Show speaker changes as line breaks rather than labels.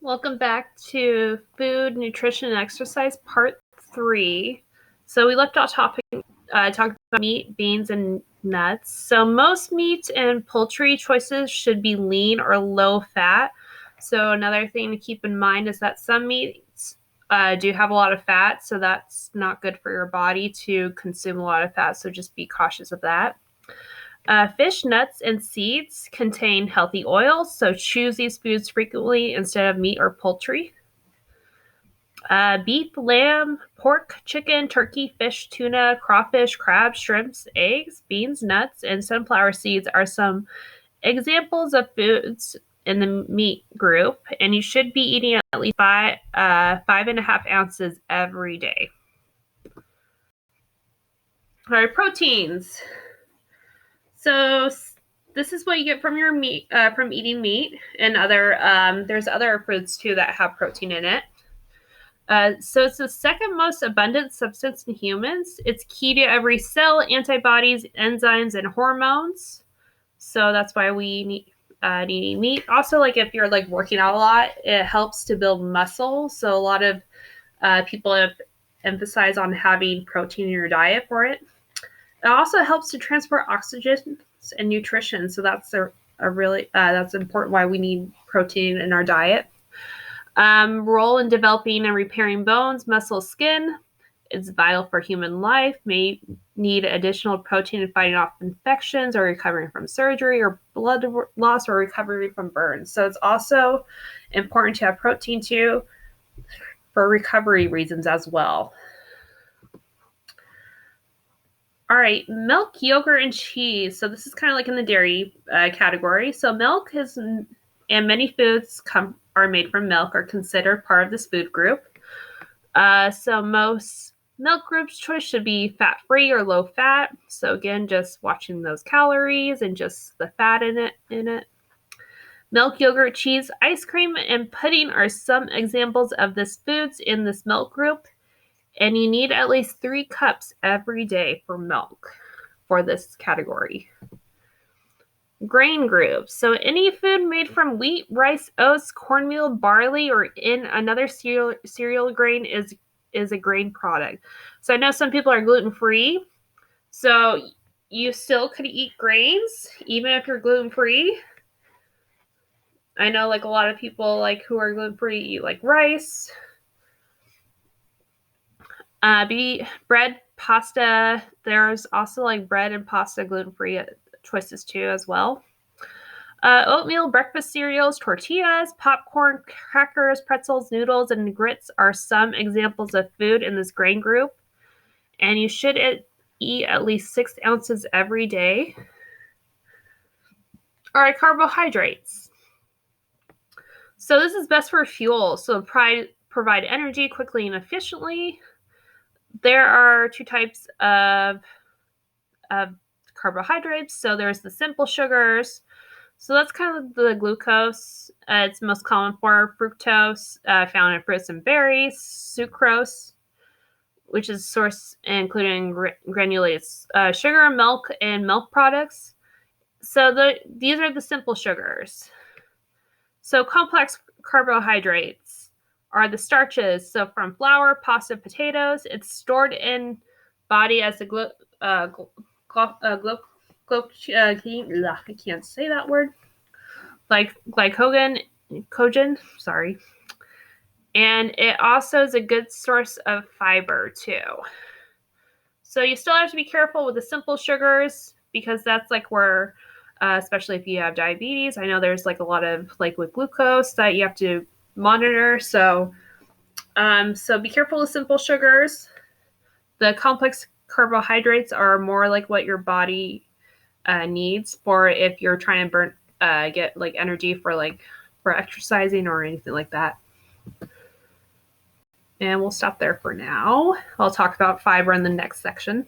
Welcome back to Food, Nutrition, and Exercise Part 3. So we left off talking about meat, beans, and nuts. So most meat and poultry choices should be lean or low fat. So another thing to keep in mind is that some meats do have a lot of fat, so that's not good for your body to consume a lot of fat. So just be cautious of that. Fish, nuts, and seeds contain healthy oils, so choose these foods frequently instead of meat or poultry. Beef, lamb, pork, chicken, turkey, fish, tuna, crawfish, crabs, shrimps, eggs, beans, nuts, and sunflower seeds are some examples of foods in the meat group, and you should be eating at least 5.5 ounces every day. All right, proteins. So this is what you get from your meat, from eating meat, and there's other foods too that have protein in it. So it's the second most abundant substance in humans. It's key to every cell, antibodies, enzymes, and hormones. So that's why we need meat. Also, like if you're like working out a lot, it helps to build muscle. So a lot of people have emphasized on having protein in your diet for it. It also helps to transport oxygen and nutrition. So that's that's important why we need protein in our diet. Role in developing and repairing bones, muscle, skin. It's vital for human life. May need additional protein in fighting off infections or recovering from surgery or blood loss or recovery from burns. So it's also important to have protein too for recovery reasons as well. All right, milk, yogurt, and cheese. So this is kind of like in the dairy category. So milk and many foods are made from milk are considered part of this food group. So most milk groups choice should be fat-free or low fat. So again, just watching those calories and just the fat in it. Milk, yogurt, cheese, ice cream, and pudding are some examples of this foods in this milk group. And you need at least 3 cups every day for milk for this category. Grain groups. So any food made from wheat, rice, oats, cornmeal, barley, or in another cereal grain is a grain product. So I know some people are gluten-free. So you still could eat grains even if you're gluten-free. I know like a lot of people like who are gluten-free eat like rice. Bread, pasta. There's also like bread and pasta gluten-free choices too as well. Oatmeal, breakfast cereals, tortillas, popcorn, crackers, pretzels, noodles, and grits are some examples of food in this grain group. And you should eat at least 6 ounces every day. All right, carbohydrates. So this is best for fuel. So provide energy quickly and efficiently. There are 2 types of carbohydrates. So there's the simple sugars. So that's kind of the glucose. It's most common for fructose, found in fruits and berries, sucrose, which is source including granulated sugar, milk, and milk products. So these are the simple sugars. So complex carbohydrates are the starches. So from flour, pasta, potatoes, it's stored in body as a I can't say that word. Like glycogen, sorry. And it also is a good source of fiber too. So you still have to be careful with the simple sugars because that's like where, especially if you have diabetes, I know there's like a lot of like with glucose that you have to monitor. So be careful with simple sugars. The complex carbohydrates are more like what your body needs for if you're trying to get like energy for exercising or anything like that. And we'll stop there for now. I'll talk about fiber in the next section.